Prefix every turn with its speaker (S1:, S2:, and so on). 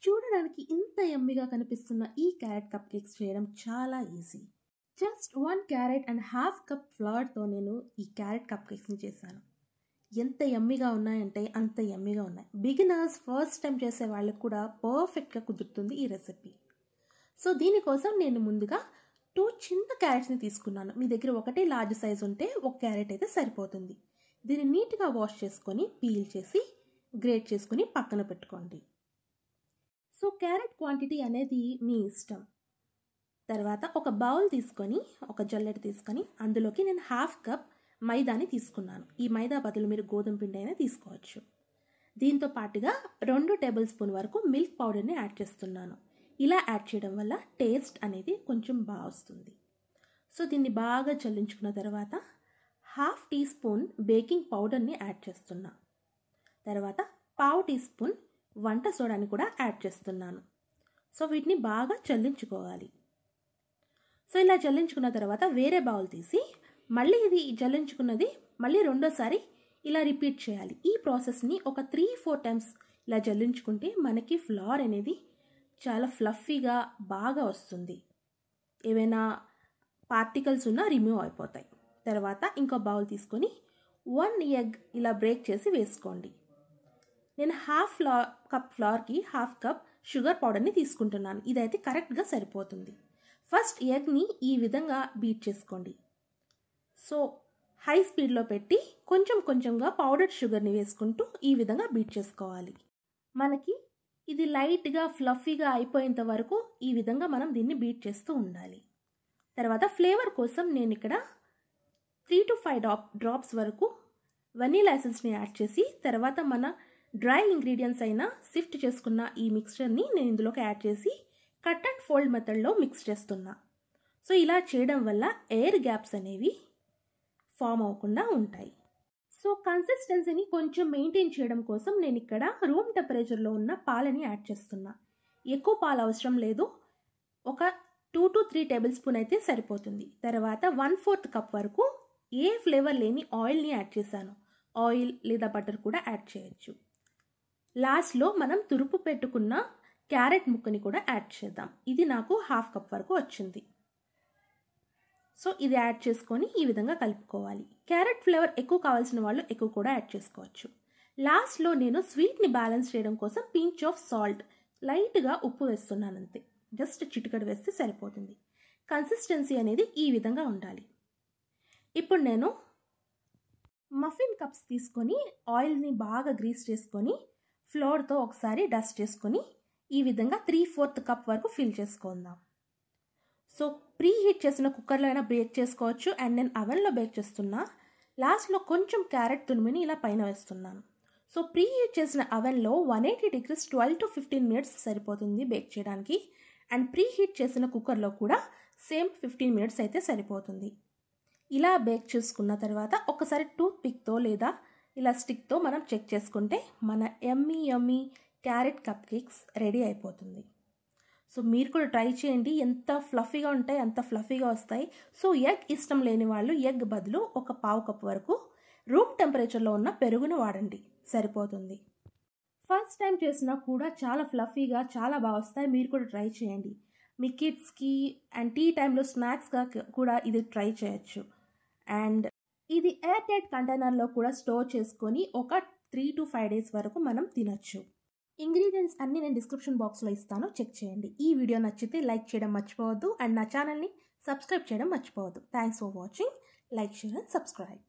S1: చూడడానికి ఇంత యమ్మీగా కనిపిస్తున్న ఈ క్యారెట్ కప్ కేక్స్ చేయడం చాలా easy. Just 1 carrot and half cup ఫ్లవర్తో నేను ఈ క్యారెట్ కప్ కేక్స్ని చేశాను. ఎంత యమ్మీగా ఉన్నాయంటే అంత యమ్మీగా ఉన్నాయి. బిగినర్స్ ఫస్ట్ టైం చేసే వాళ్ళకు కూడా పర్ఫెక్ట్గా కుదురుతుంది ఈ రెసిపీ. సో దీనికోసం నేను ముందుగా 2 చిన్న క్యారెట్స్ని తీసుకున్నాను. మీ దగ్గర ఒకటే లార్జ్ సైజ్ ఉంటే 1 క్యారెట్ అయితే సరిపోతుంది. దీన్ని నీట్గా వాష్ చేసుకొని పీల్ చేసి గ్రేట్ చేసుకొని పక్కన పెట్టుకోండి. సో క్యారెట్ క్వాంటిటీ అనేది మీ ఇష్టం. తర్వాత ఒక బౌల్ తీసుకొని ఒక జల్లెడ తీసుకొని అందులోకి నేను హాఫ్ కప్ మైదాని తీసుకున్నాను. ఈ మైదా బదులు మీరు గోధుమ పిండి అయినా తీసుకోవచ్చు. దీంతో పాటుగా 2 టేబుల్ స్పూన్ వరకు మిల్క్ పౌడర్ని యాడ్ చేస్తున్నాను. ఇలా యాడ్ చేయడం వల్ల టేస్ట్ అనేది కొంచెం బాగా వస్తుంది. సో దీన్ని బాగా చల్లించుకున్న తర్వాత హాఫ్ టీ స్పూన్ బేకింగ్ పౌడర్ని యాడ్ చేస్తున్నా. తర్వాత పావు టీ స్పూన్ వంట సోడాని కూడా యాడ్ చేస్తున్నాను. సో వీటిని బాగా చల్లించుకోవాలి. సో ఇలా చల్లించుకున్న తర్వాత వేరే బౌల్ తీసి మళ్ళీ ఇది జల్లించుకున్నది మళ్ళీ రెండోసారి ఇలా రిపీట్ చేయాలి. ఈ ప్రాసెస్ని ఒక 3-4 టైమ్స్ ఇలా జల్లించుకుంటే మనకి ఫ్లవర్ అనేది చాలా ఫ్లఫీగా బాగా వస్తుంది. ఏవైనా పార్టికల్స్ ఉన్నా రిమూవ్ అయిపోతాయి. తర్వాత ఇంకో బౌల్ తీసుకొని 1 ఎగ్ ఇలా బ్రేక్ చేసి వేసుకోండి. నేను హాఫ్ కప్ ఫ్లవర్కి హాఫ్ కప్ షుగర్ పౌడర్ని తీసుకుంటున్నాను. ఇదైతే కరెక్ట్గా సరిపోతుంది. ఫస్ట్ ఎగ్ని ఈ విధంగా బీట్ చేసుకోండి. సో హై స్పీడ్లో పెట్టి కొంచెం కొంచెంగా పౌడర్డ్ షుగర్ని వేసుకుంటూ ఈ విధంగా బీట్ చేసుకోవాలి. మనకి ఇది లైట్గా ఫ్లఫీగా అయిపోయేంత వరకు ఈ విధంగా మనం దీన్ని బీట్ చేస్తూ ఉండాలి. తర్వాత ఫ్లేవర్ కోసం నేను ఇక్కడ 3 to 5 డ్రాప్స్ వరకు వెనీలా ఎసెన్స్ని యాడ్ చేసి తర్వాత మన డ్రై ఇంగ్రీడియంట్స్ అయినా సిఫ్ట్ చేసుకున్న ఈ మిక్స్చర్ని నేను ఇందులోకి యాడ్ చేసి కట్ అండ్ ఫోల్డ్ మెథడ్లో మిక్స్ చేస్తున్నా. సో ఇలా చేయడం వల్ల ఎయిర్ గ్యాప్స్ అనేవి ఫామ్ అవ్వకుండా ఉంటాయి. సో కన్సిస్టెన్సీని కొంచెం మెయింటైన్ చేయడం కోసం నేను ఇక్కడ రూమ్ టెంపరేచర్లో ఉన్న పాలని యాడ్ చేస్తున్నా. ఎక్కువ పాలు అవసరం లేదు. ఒక 2 to 3 టేబుల్ స్పూన్ అయితే సరిపోతుంది. తర్వాత 1/4 కప్ వరకు ఏ ఫ్లేవర్ లేని ఆయిల్ని యాడ్ చేశాను. ఆయిల్ లేదా బటర్ కూడా యాడ్ చేయొచ్చు. లాస్ట్లో మనం తురుపు పెట్టుకున్న క్యారెట్ ముక్కని కూడా యాడ్ చేద్దాం. ఇది నాకు హాఫ్ కప్ వరకు వచ్చింది. సో ఇది యాడ్ చేసుకొని ఈ విధంగా కలుపుకోవాలి. క్యారెట్ ఫ్లేవర్ ఎక్కువ కావాల్సిన వాళ్ళు ఎక్కువ కూడా యాడ్ చేసుకోవచ్చు. లాస్ట్లో నేను స్వీట్ని బ్యాలెన్స్ చేయడం కోసం పించ్ ఆఫ్ సాల్ట్ లైట్గా ఉప్పు వేస్తున్నాను అంతే. జస్ట్ చిటికెడు వేస్తే సరిపోతుంది. కన్సిస్టెన్సీ అనేది ఈ విధంగా ఉండాలి. ఇప్పుడు నేను మఫిన్ కప్స్ తీసుకొని ఆయిల్ని బాగా గ్రీస్ చేసుకొని ఫ్లోర్తో ఒకసారి డస్ట్ చేసుకొని ఈ విధంగా 3/4 కప్ వరకు ఫిల్ చేసుకుందాం. సో ప్రీ హీట్ చేసిన కుక్కర్లో అయినా బేక్ చేసుకోవచ్చు. అండ్ నేను అవెన్లో బేక్ చేస్తున్నా. లాస్ట్లో కొంచెం క్యారెట్ తురిమిని ఇలా పైన వేస్తున్నాను. సో ప్రీ హీట్ చేసిన అవెన్లో 180 degrees 12 to 15 minutes సరిపోతుంది బేక్ చేయడానికి. అండ్ ప్రీ హీట్ చేసిన కుక్కర్లో కూడా సేమ్ 15 minutes అయితే సరిపోతుంది. ఇలా బేక్ చేసుకున్న తర్వాత ఒకసారి టూత్ పిక్తో లేదా ఇలా స్టిక్తో మనం చెక్ చేసుకుంటే మన యమ్మీ క్యారెట్ కప్ కేక్స్ రెడీ అయిపోతుంది. సో మీరు కూడా ట్రై చేయండి. ఎంత ఫ్లఫీగా ఉంటాయి అంత ఫ్లఫీగా వస్తాయి. సో ఎగ్ ఇష్టం లేని వాళ్ళు ఎగ్ బదులు ఒక పావు కప్ వరకు రూమ్ టెంపరేచర్లో ఉన్న పెరుగును వాడండి, సరిపోతుంది. ఫస్ట్ టైం చేసినా కూడా చాలా ఫ్లఫీగా చాలా బాగా వస్తాయి. మీరు కూడా ట్రై చేయండి. మీ కిడ్స్కి అండ్ టీ టైంలో స్నాక్స్గా కూడా ఇది ట్రై చేయొచ్చు. అండ్ ఇది ఎయిర్ టైట్ కంటైనర్లో కూడా స్టోర్ చేసుకొని ఒక 3 to 5 days వరకు మనం తినొచ్చు. ఇంగ్రీడియంట్స్ అన్నీ నేను డిస్క్రిప్షన్ బాక్స్లో ఇస్తాను, చెక్ చేయండి. ఈ వీడియో నచ్చితే లైక్ చేయడం మర్చిపోవద్దు. అండ్ నా ఛానల్ని సబ్స్క్రైబ్ చేయడం మర్చిపోవద్దు. Thanks for watching. Like, share and subscribe.